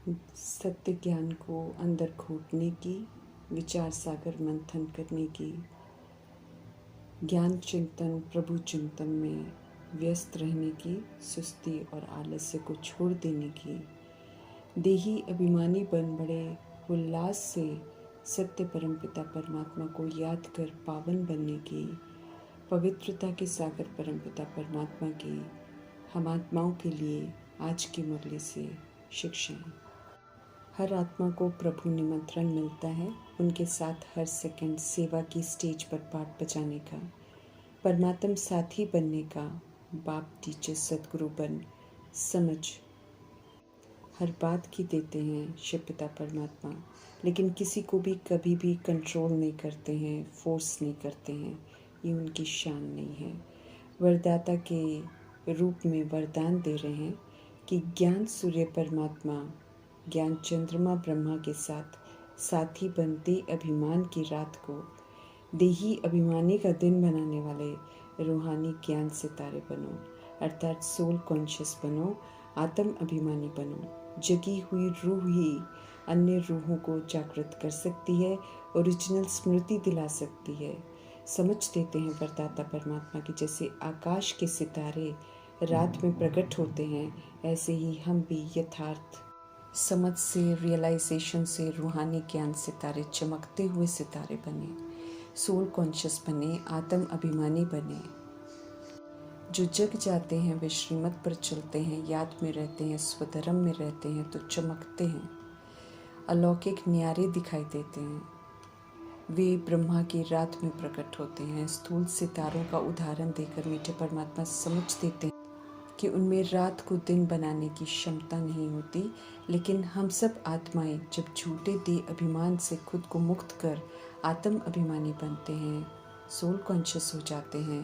सत्य ज्ञान को अंदर घोटने की, विचार सागर मंथन करने की, ज्ञान चिंतन प्रभु चिंतन में व्यस्त रहने की, सुस्ती और आलस्य को छोड़ देने की, देही अभिमानी बन बड़े उल्लास से सत्य परमपिता परमात्मा को याद कर पावन बनने की, पवित्रता के सागर परमपिता परमात्मा की हम आत्माओं के लिए आज के मुरली से शिक्षाएं। हर आत्मा को प्रभु निमंत्रण मिलता है उनके साथ हर सेकंड सेवा की स्टेज पर पाठ बजाने का, परमात्म साथी बनने का, बाप टीचर सदगुरु बन समझ हर बात की देते हैं शिव पिता परमात्मा, लेकिन किसी को भी कभी भी कंट्रोल नहीं करते हैं, फोर्स नहीं करते हैं, ये उनकी शान नहीं है। वरदाता के रूप में वरदान दे रहे हैं कि ज्ञान सूर्य परमात्मा, ज्ञान चंद्रमा ब्रह्मा के साथ साथी बनते अभिमान की रात को देही अभिमानी का दिन बनाने वाले रूहानी ज्ञान सितारे बनो, अर्थात सोल कॉन्शियस बनो, आत्म अभिमानी बनो। जगी हुई रूह ही अन्य रूहों को जागृत कर सकती है, ओरिजिनल स्मृति दिला सकती है। समझ देते हैं वरदाता परमात्मा की जैसे आकाश के सितारे रात में प्रकट होते हैं, ऐसे ही हम भी यथार्थ समझ से, रियलाइजेशन से रूहानी ज्ञान सितारे, चमकते हुए सितारे बने, सोल कॉन्शियस बने, आत्म अभिमानी बने। जो जग जाते हैं वे श्रीमत पर चलते हैं, याद में रहते हैं, स्वधर्म में रहते हैं तो चमकते हैं, अलौकिक न्यारे दिखाई देते हैं। वे ब्रह्मा की रात में प्रकट होते हैं। स्थूल सितारों का उदाहरण देकर मीठे परमात्मा समझ देते हैं कि उनमें रात को दिन बनाने की क्षमता नहीं होती, लेकिन हम सब आत्माएं जब झूठे देह अभिमान से खुद को मुक्त कर आत्म अभिमानी बनते हैं, सोल कॉन्शियस हो जाते हैं,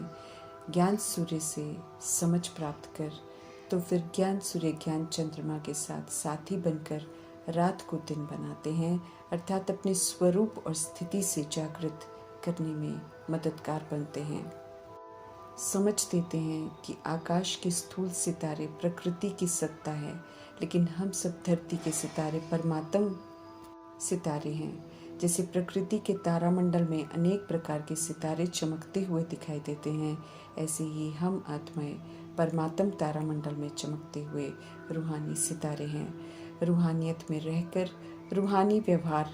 ज्ञान सूर्य से समझ प्राप्त कर, तो फिर ज्ञान सूर्य ज्ञान चंद्रमा के साथ साथी बनकर रात को दिन बनाते हैं, अर्थात अपने स्वरूप और स्थिति से जागृत करने में मददगार बनते हैं। समझ देते हैं कि आकाश के स्थूल सितारे प्रकृति की सत्ता है, लेकिन हम सब धरती के सितारे परमात्म सितारे हैं। जैसे प्रकृति के तारामंडल में अनेक प्रकार के सितारे चमकते हुए दिखाई देते हैं, ऐसे ही हम आत्माएं परमात्म तारामंडल में चमकते हुए रूहानी सितारे हैं। रूहानियत में रहकर रूहानी व्यवहार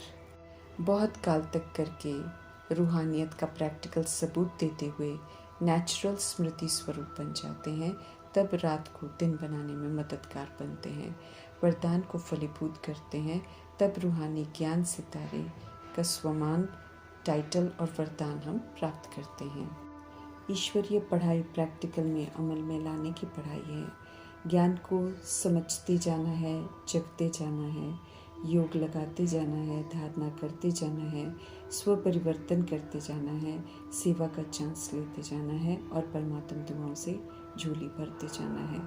बहुत काल तक करके रूहानियत का प्रैक्टिकल सबूत देते हुए नेचुरल स्मृति स्वरूप बन जाते हैं, तब रात को दिन बनाने में मददगार बनते हैं, वरदान को फलीभूत करते हैं, तब रूहानी ज्ञान सितारे का स्वमान टाइटल और वरदान हम प्राप्त करते हैं। ईश्वरीय पढ़ाई प्रैक्टिकल में अमल में लाने की पढ़ाई है। ज्ञान को समझते जाना है, जगते जाना है, योग लगाते जाना है, धारणा करते जाना है, स्व परिवर्तन करते जाना है, सेवा का चांस लेते जाना है और परमात्म दुआओं से झोली भरते जाना है।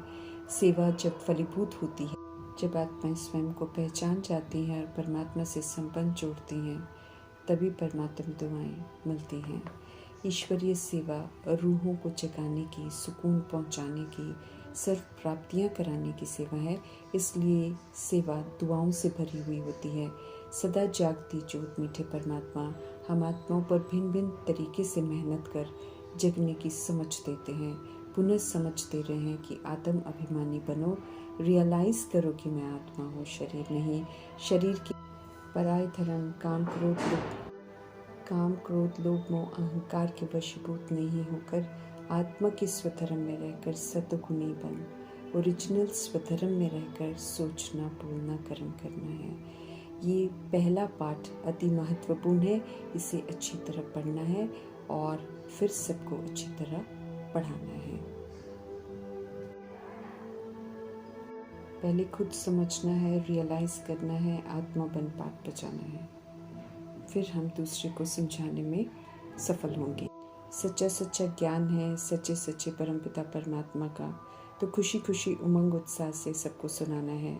सेवा जब फलीभूत होती है, जब आत्माएं स्वयं को पहचान जाती हैं और परमात्मा से संबंध जोड़ती हैं, तभी परमात्म दुआएं मिलती हैं। ईश्वरीय सेवा रूहों को जगाने की, सुकून पहुंचाने की, सर्व प्राप्तियां कराने की सेवा है, इसलिए सेवा दुआओं से भरी हुई होती है। सदा जागती ज्योत मीठे परमात्मा हम आत्माओं पर भिन्न भिन्न तरीके से मेहनत कर जगने की समझ देते हैं, पुनः समझ दे रहे हैं कि आत्म अभिमानी बनो, रियलाइज करो कि मैं आत्मा हूँ, शरीर नहीं। शरीर की पराय धर्म काम क्रोध लोभ मोह अहंकार के वशीभूत नहीं होकर आत्मा के स्वधर्म में रहकर सतगुणी बन, ओरिजिनल स्वधर्म में रहकर सोचना बोलना कर्म करना है। ये पहला पाठ अति महत्वपूर्ण है, इसे अच्छी तरह पढ़ना है और फिर सबको अच्छी तरह पढ़ाना है। पहले खुद समझना है, रियलाइज करना है, आत्मा बन पाठ बचाना है, फिर हम दूसरे को समझाने में सफल होंगे। सच्चा सच्चा ज्ञान है सच्चे सच्चे परमपिता परमात्मा का, तो खुशी खुशी उमंग उत्साह से सबको सुनाना है।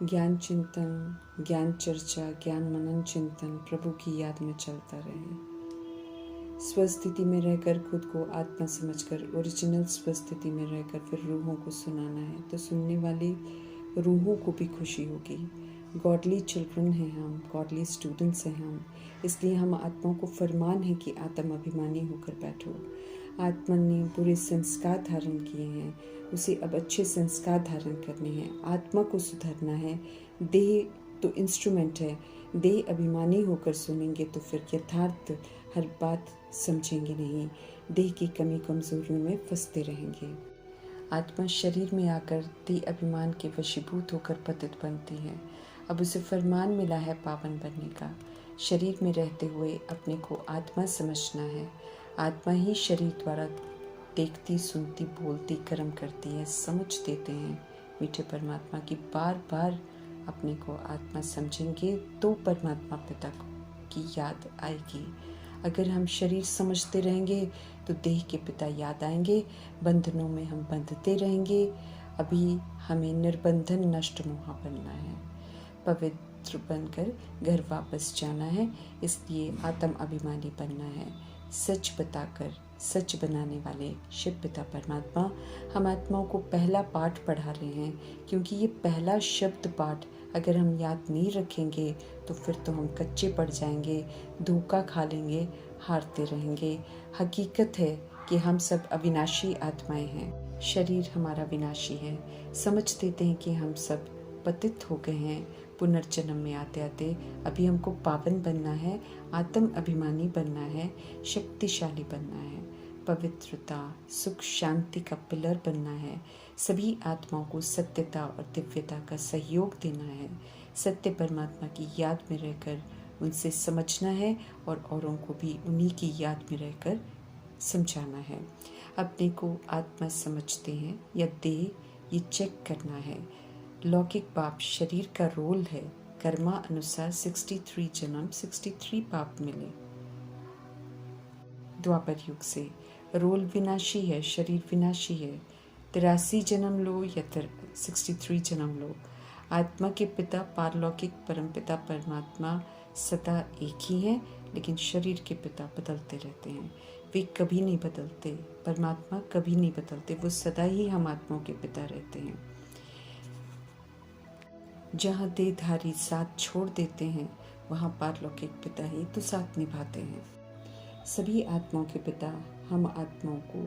ज्ञान चिंतन, ज्ञान चर्चा, ज्ञान मनन चिंतन प्रभु की याद में चलता रहे। स्वस्थिति में रहकर खुद को आत्मा समझकर ओरिजिनल स्वस्थिति में रहकर फिर रूहों को सुनाना है, तो सुनने वाली रूहों को भी खुशी होगी। गॉडली चिल्ड्रन हैं हम, गॉडली स्टूडेंट्स हैं हम। इसलिए हम आत्माओं को फरमान है कि आत्म अभिमानी होकर बैठो। आत्मा ने बुरे संस्कार धारण किए हैं, उसे अब अच्छे संस्कार धारण करने हैं। आत्मा को सुधरना है। देह तो इंस्ट्रूमेंट है। देह अभिमानी होकर सुनेंगे तो फिर यथार्थ हर बात समझेंगे नहीं, देह की कमी कमजोरियों में फंसते रहेंगे। आत्मा शरीर में आकर देह अभिमान के वशीभूत होकर पतित बनती है। अब उसे फरमान मिला है पावन बनने का। शरीर में रहते हुए अपने को आत्मा समझना है। आत्मा ही शरीर द्वारा देखती, सुनती, बोलती, कर्म करती है। समझ देते हैं मीठे परमात्मा की। बार बार अपने को आत्मा समझेंगे तो परमात्मा पिता की याद आएगी। अगर हम शरीर समझते रहेंगे तो देह के पिता याद आएंगे, बंधनों में हम बंधते रहेंगे। अभी हमें निर्बंधन नष्ट मोहा बनना है, पवित्र बनकर घर वापस जाना है। इसलिए आत्म अभिमानी बनना है। सच बताकर सच बनाने वाले शिव पिता परमात्मा हम आत्माओं को पहला पाठ पढ़ा रहे हैं, क्योंकि ये पहला शब्द पाठ अगर हम याद नहीं रखेंगे तो फिर तो हम कच्चे पड़ जाएंगे, धोखा खा लेंगे, हारते रहेंगे। हकीकत है कि हम सब अविनाशी आत्माएं हैं। शरीर हमारा विनाशी है। समझ देते हैं कि हम सब पतित हो गए हैं पुनर्जन्म में आते आते। अभी हमको पावन बनना है, आत्म अभिमानी बनना है, शक्तिशाली बनना है, पवित्रता, सुख, शांति का पिलर बनना है। सभी आत्माओं को सत्यता और दिव्यता का सहयोग देना है। सत्य परमात्मा की याद में रहकर उनसे समझना है और औरों को भी उन्हीं की याद में रहकर समझाना है। अपने को आत्मा समझते हैं या देह, ये चेक करना है। लौकिक पाप शरीर का रोल है। कर्मा अनुसार 63 जन्म 63 पाप मिले द्वापर युग से। रोल विनाशी है, शरीर विनाशी है। 83 जन्म लो या 63 जन्म लो। आत्मा के पिता पारलौकिक परमपिता परमात्मा सदा एक ही हैं, लेकिन शरीर के पिता बदलते रहते हैं। वे कभी नहीं बदलते, परमात्मा कभी नहीं बदलते, वो सदा ही हम आत्माओं के पिता रहते हैं। जहाँ देहधारी साथ छोड़ देते हैं वहाँ पारलौकिक पिता ही तो साथ निभाते हैं। सभी आत्माओं के पिता हम आत्माओं को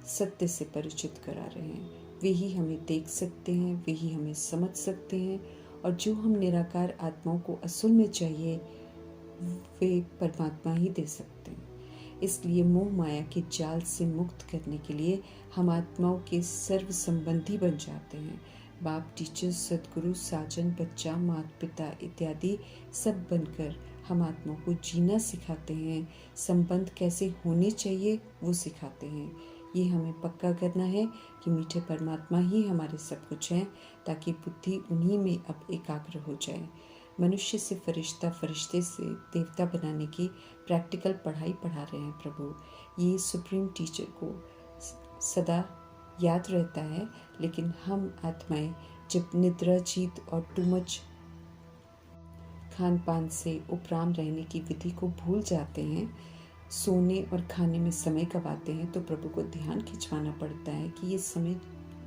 सत्य से परिचित करा रहे हैं। वे ही हमें देख सकते हैं, वे ही हमें समझ सकते हैं, और जो हम निराकार आत्माओं को असल में चाहिए वे परमात्मा ही दे सकते हैं। इसलिए मोह माया के जाल से मुक्त करने के लिए हम आत्माओं के सर्व संबंधी बन जाते हैं। बाप, टीचर, सदगुरु, साजन, बच्चा, माता पिता इत्यादि सब बनकर हम आत्माओं को जीना सिखाते हैं। संबंध कैसे होने चाहिए वो सिखाते हैं। ये हमें पक्का करना है कि मीठे परमात्मा ही हमारे सब कुछ हैं, ताकि बुद्धि उन्हीं में अब एकाग्र हो जाए। मनुष्य से फरिश्ता, फरिश्ते से देवता बनाने की प्रैक्टिकल पढ़ाई पढ़ा रहे हैं प्रभु। ये सुप्रीम टीचर को सदा याद रहता है, लेकिन हम आत्माएं जब निद्रा, जीत और टू मच खान पान से उपराम रहने की विधि को भूल जाते हैं, सोने और खाने में समय गवाते हैं, तो प्रभु को ध्यान खिंचवाना पड़ता है कि ये समय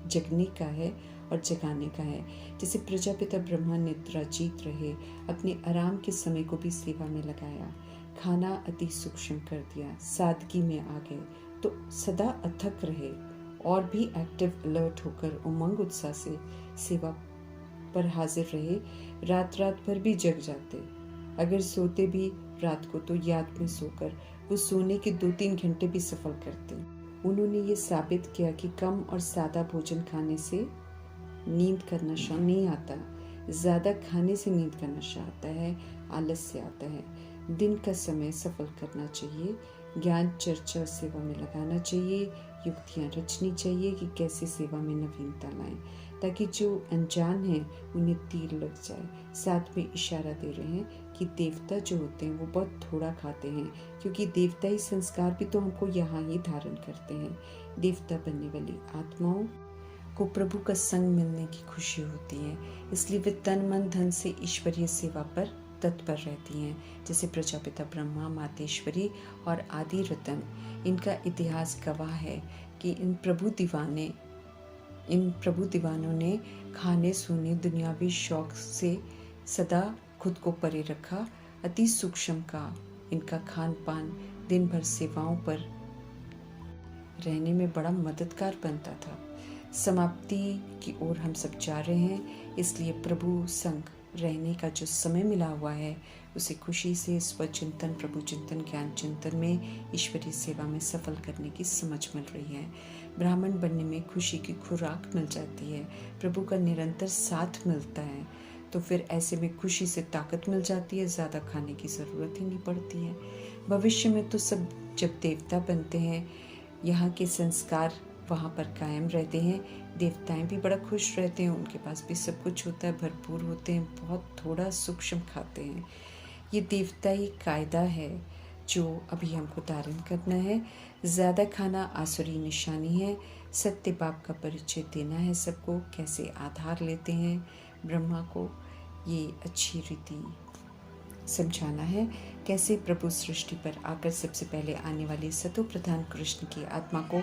जगने का है और जगाने का है। जैसे प्रजापिता ब्रह्मा निद्रा जीत रहे, अपने आराम के समय को भी सेवा में लगाया, खाना अति सूक्ष्म कर दिया, सादगी में आ गए, तो सदा अथक रहे और भी एक्टिव अलर्ट होकर उमंग उत्साह से सेवा पर हाजिर रहे। रात रात भर भी जग जाते, अगर सोते भी रात को तो याद में सोकर वो सोने के 2-3 घंटे भी सफल करते। उन्होंने ये साबित किया कि कम और सादा भोजन खाने से नींद का नशा नहीं आता, ज़्यादा खाने से नींद का नशा आता है, आलस्य आता है। दिन का समय सफल करना चाहिए, ज्ञान चर्चा सेवा में लगाना चाहिए, युक्तियाँ रचनी चाहिए कि कैसे सेवा में नवीनता लाएं, ताकि जो अनजान हैं उन्हें तीर लग जाए। साथ में इशारा दे रहे हैं कि देवता जो होते हैं वो बहुत थोड़ा खाते हैं, क्योंकि देवताई संस्कार भी तो हमको यहाँ ही धारण करते हैं। देवता बनने वाली आत्माओं को प्रभु का संग मिलने की खुशी होती है, इसलिए वे तन मन धन से ईश्वरीय सेवा पर तत्पर रहती हैं। जैसे प्रजापिता ब्रह्मा, मातेश्वरी और आदि रतन। इनका इतिहास गवाह है कि इन प्रभु दीवानों ने खाने सोने दुनियावी शौक से सदा खुद को परे रखा। अति सूक्ष्म का इनका खान पान दिन भर सेवाओं पर रहने में बड़ा मददगार बनता था। समाप्ति की ओर हम सब जा रहे हैं, इसलिए प्रभु संग रहने का जो समय मिला हुआ है उसे खुशी से स्वचिंतन, प्रभु चिंतन, ज्ञान चिंतन में, ईश्वरीय सेवा में सफल करने की समझ मिल रही है। ब्राह्मण बनने में खुशी की खुराक मिल जाती है, प्रभु का निरंतर साथ मिलता है, तो फिर ऐसे में खुशी से ताकत मिल जाती है, ज़्यादा खाने की ज़रूरत ही नहीं पड़ती है। भविष्य में तो सब जब देवता बनते हैं, यहाँ के संस्कार वहाँ पर कायम रहते हैं, देवताएं भी बड़ा खुश रहते हैं, उनके पास भी सब कुछ होता है, भरपूर होते हैं, बहुत थोड़ा सूक्ष्म खाते हैं। ये देवताई कायदा है जो अभी हमको धारण करना है। ज़्यादा खाना आसुरी निशानी है। सत्य बाप का परिचय देना है सबको, कैसे आधार लेते हैं ब्रह्मा को, ये अच्छी रीति समझाना है। कैसे प्रभु सृष्टि पर आकर सबसे पहले आने वाले सतो प्रधान कृष्ण की आत्मा को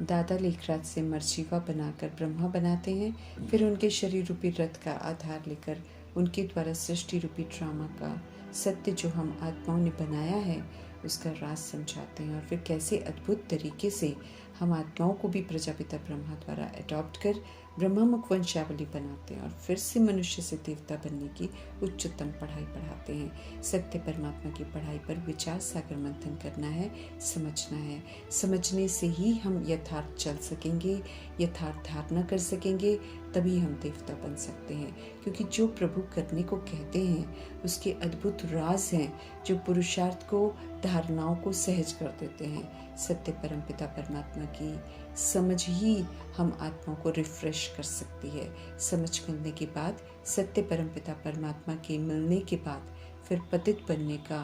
दादा लेखराज से मर्जीवा बनाकर ब्रह्मा बनाते हैं, फिर उनके शरीर रूपी रथ का आधार लेकर उनके द्वारा सृष्टि रूपी ड्रामा का सत्य जो हम आत्माओं ने बनाया है उसका राज समझाते हैं, और फिर कैसे अद्भुत तरीके से हम आत्माओं को भी प्रजापिता ब्रह्मा द्वारा अडॉप्ट कर ब्रह्मा मुख वंशावली बनाते हैं और फिर से मनुष्य से देवता बनने की उच्चतम पढ़ाई पढ़ाते हैं। सत्य परमात्मा की पढ़ाई पर विचार सागर मंथन करना है, समझना है। समझने से ही हम यथार्थ चल सकेंगे, यथार्थ धारणा कर सकेंगे, तभी हम देवता बन सकते हैं। क्योंकि जो प्रभु करने को कहते हैं उसके अद्भुत राज हैं जो पुरुषार्थ को, धारणाओं को सहज कर देते हैं। सत्य परमपिता परमात्मा की समझ ही हम आत्माओं को रिफ्रेश कर सकती है। समझ मिलने के बाद, सत्य परमपिता परमात्मा के मिलने के बाद फिर पतित बनने का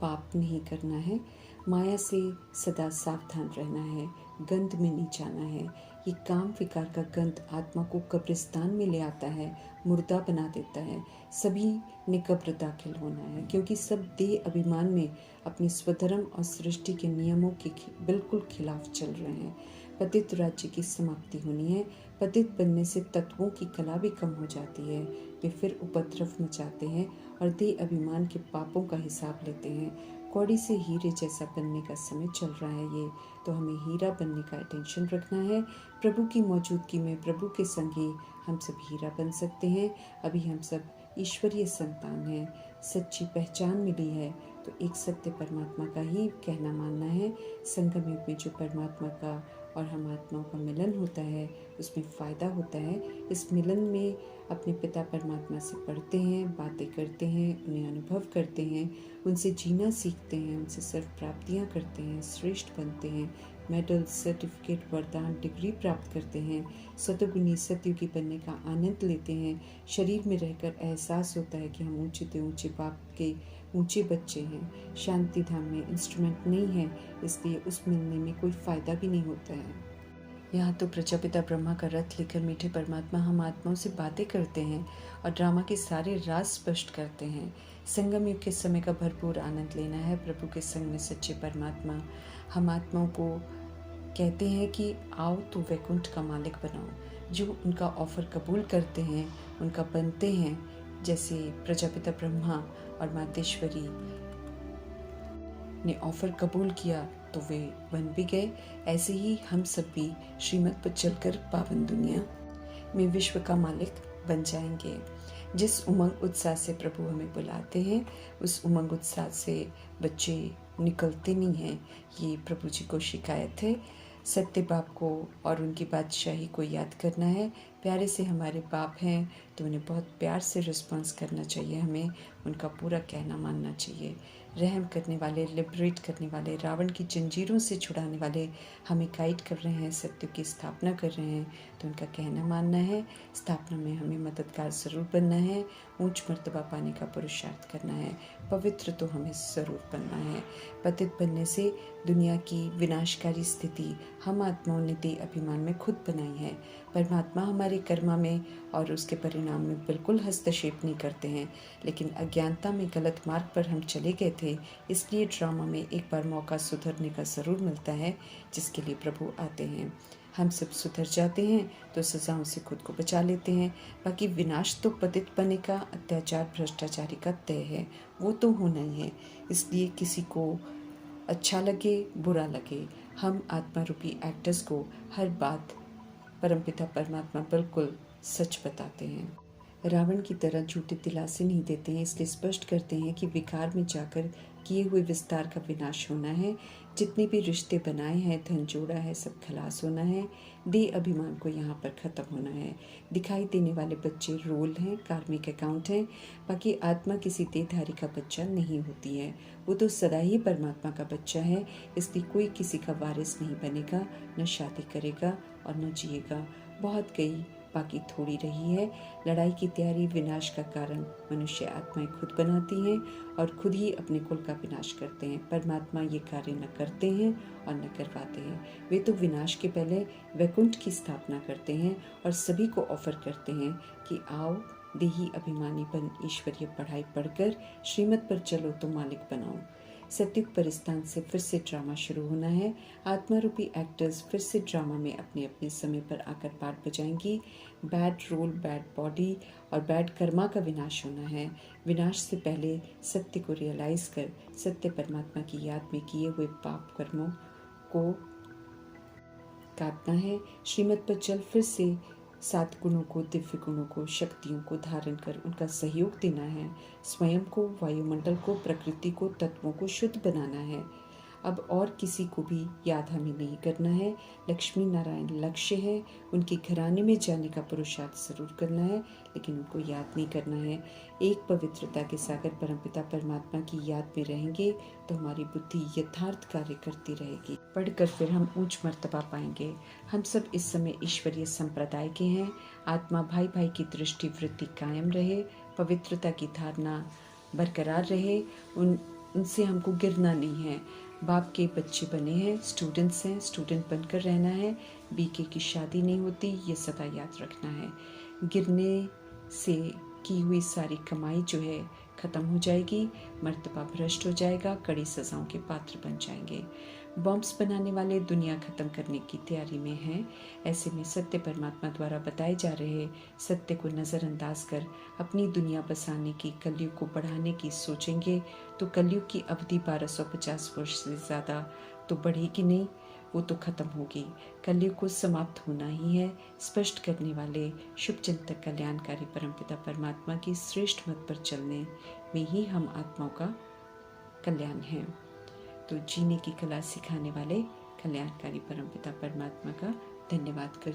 पाप नहीं करना है, माया से सदा सावधान रहना है, गंध में नहीं जाना है। ये काम विकार का गंध आत्मा को कब्रिस्तान में ले आता है, मुर्दा बना देता है। सभी ने कब्र दाखिल होना है, क्योंकि सब देह अभिमान में अपने स्वधर्म और सृष्टि के नियमों के बिल्कुल खिलाफ चल रहे हैं। पतित राज्य की समाप्ति होनी है। पतित बनने से तत्वों की कला भी कम हो जाती है, वे फिर उपद्रव मचाते हैं और देह अभिमान के पापों का हिसाब लेते हैं। कौड़ी से हीरे जैसा बनने का समय चल रहा है ये, तो हमें हीरा बनने का अटेंशन रखना है। प्रभु की मौजूदगी में, प्रभु के संग ही हम सब हीरा बन सकते हैं। अभी हम सब ईश्वरीय संतान हैं, सच्ची पहचान मिली है तो एक सत्य परमात्मा का ही कहना मानना है। संगम युग में जो परमात्मा का और हम आत्माओं का मिलन होता है उसमें फ़ायदा होता है। इस मिलन में अपने पिता परमात्मा से पढ़ते हैं, बातें करते हैं, उन्हें अनुभव करते हैं, उनसे जीना सीखते हैं, उनसे सर्व प्राप्तियाँ करते हैं, श्रेष्ठ बनते हैं, मेडल, सर्टिफिकेट, वरदान, डिग्री प्राप्त करते हैं, सतोगुनी सतयुगी बनने का आनंद लेते हैं। शरीर में रहकर एहसास होता है कि हम ऊंचे से ऊंचे बाप के ऊंचे बच्चे हैं। शांति धाम में इंस्ट्रूमेंट नहीं है, इसलिए उस मिलने में कोई फ़ायदा भी नहीं होता है। यहाँ तो प्रजापिता ब्रह्मा का रथ लेकर मीठे परमात्मा हम आत्माओं से बातें करते हैं और ड्रामा के सारे राज स्पष्ट करते हैं। संगम युग के समय का भरपूर आनंद लेना है। प्रभु के संग में सच्चे परमात्मा हम आत्माओं को कहते हैं कि आओ तो वैकुंठ का मालिक बनाओ। जो उनका ऑफर कबूल करते हैं, उनका बनते हैं, जैसे प्रजापिता ब्रह्मा और मातेश्वरी ने ऑफर कबूल किया तो वे बन भी गए। ऐसे ही हम सब भी श्रीमत पर चलकर पावन दुनिया में विश्व का मालिक बन जाएंगे। जिस उमंग उत्साह से प्रभु हमें बुलाते हैं, उस उमंग उत्साह से बच्चे निकलते नहीं हैं, ये प्रभु जी को शिकायत है। सत्य बाप को और उनकी बादशाही को याद करना है। प्यारे से हमारे बाप हैं तो उन्हें बहुत प्यार से रिस्पॉन्स करना चाहिए, हमें उनका पूरा कहना मानना चाहिए। रहम करने वाले, लिबरेट करने वाले, रावण की जंजीरों से छुड़ाने वाले हमें गाइड कर रहे हैं, सत्य की स्थापना कर रहे हैं, तो उनका कहना मानना है। स्थापना में हमें मददगार ज़रूर बनना है, ऊंच मर्तबा पाने का पुरुषार्थ करना है, पवित्र तो हमें ज़रूर बनना है। पतित बनने से दुनिया की विनाशकारी स्थिति हम आत्माओं ने देह अभिमान में खुद बनाई है। परमात्मा हमारे कर्मा में और उसके परिणाम में बिल्कुल हस्तक्षेप नहीं करते हैं, लेकिन अज्ञानता में गलत मार्ग पर हम चले गए थे, इसलिए ड्रामा में एक बार मौका सुधरने का ज़रूर मिलता है, जिसके लिए प्रभु आते हैं। हम सब सुधर जाते हैं तो सजाओं से खुद को बचा लेते हैं। बाकी विनाश तो पतित पने का, अत्याचार भ्रष्टाचारी का तय है, वो तो होना ही है। इसलिए किसी को अच्छा लगे बुरा लगे, हम आत्मा रूपी एक्टर्स को हर बात परमपिता परमात्मा बिल्कुल सच बताते हैं। रावण की तरह झूठे दिलासे नहीं देते हैं, इसलिए स्पष्ट करते हैं कि विकार में जाकर किए हुए विस्तार का विनाश होना है। जितने भी रिश्ते बनाए हैं, धन जोड़ा है, सब खलास होना है। देह अभिमान को यहाँ पर ख़त्म होना है। दिखाई देने वाले बच्चे रोल हैं, कार्मिक अकाउंट हैं। बाकी आत्मा किसी देहधारी का बच्चा नहीं होती है, वो तो सदा ही परमात्मा का बच्चा है। इसलिए कोई किसी का वारिस नहीं बनेगा, न शादी करेगा और न जिएगा। बहुत गई, बाकी थोड़ी रही है। लड़ाई की तैयारी विनाश का कारण मनुष्य आत्माएं खुद बनाती हैं और खुद ही अपने कुल का विनाश करते हैं। परमात्मा ये कार्य न करते हैं और न करवाते हैं। वे तो विनाश के पहले वैकुंठ की स्थापना करते हैं और सभी को ऑफर करते हैं कि आओ देही अभिमानी बन ईश्वरीय पढ़ाई पढ़कर श्रीमत पर चलो तो मालिक बनाओ। सत्युग परिस्थान से फिर से ड्रामा शुरू होना है। आत्मा रूपी एक्टर्स फिर से ड्रामा में अपने अपने समय पर आकर पार्ट बजाएंगी। बैड रोल, बैड बॉडी और बैड कर्मा का विनाश होना है। विनाश से पहले सत्य को रियलाइज कर सत्य परमात्मा की याद में किए हुए पाप कर्मों को काटना है। श्रीमत पर चल फिर से 7 गुणों को, दिव्य गुणों को, शक्तियों को धारण कर उनका सहयोग देना है। स्वयं को, वायुमंडल को, प्रकृति को, तत्वों को शुद्ध बनाना है। अब और किसी को भी याद हमें नहीं करना है। लक्ष्मी नारायण लक्ष्य है, उनके घराने में जाने का पुरुषार्थ जरूर करना है, लेकिन उनको याद नहीं करना है। एक पवित्रता के सागर परमपिता परमात्मा की याद में रहेंगे तो हमारी बुद्धि यथार्थ कार्य करती रहेगी। पढ़कर फिर हम ऊंच मर्तबा पाएंगे। हम सब इस समय ईश्वरीय संप्रदाय के हैं। आत्मा भाई भाई की दृष्टि वृत्ति कायम रहे, पवित्रता की धारणा बरकरार रहे। उनसे हमको गिरना नहीं है। बाप के बच्चे बने हैं, स्टूडेंट्स हैं, स्टूडेंट बनकर रहना है। बीके की शादी नहीं होती, ये सदा याद रखना है। गिरने से की हुई सारी कमाई जो है ख़त्म हो जाएगी, मर्तबा भ्रष्ट हो जाएगा, कड़ी सजाओं के पात्र बन जाएंगे। बॉम्ब्स बनाने वाले दुनिया ख़त्म करने की तैयारी में हैं। ऐसे में सत्य परमात्मा द्वारा बताए जा रहे सत्य को नज़रअंदाज कर अपनी दुनिया बसाने की, कलयुग को बढ़ाने की सोचेंगे तो कलयुग की अवधि 1250 वर्ष से ज़्यादा तो बढ़ेगी नहीं, वो तो ख़त्म होगी। कलयुग को समाप्त होना ही है। स्पष्ट करने वाले शुभ चिंतक कल्याणकारी परमपिता परमात्मा की श्रेष्ठ मत पर चलने में ही हम आत्माओं का कल्याण है। तो जीने की कला सिखाने वाले कल्याणकारी परमपिता परमात्मा का धन्यवाद कर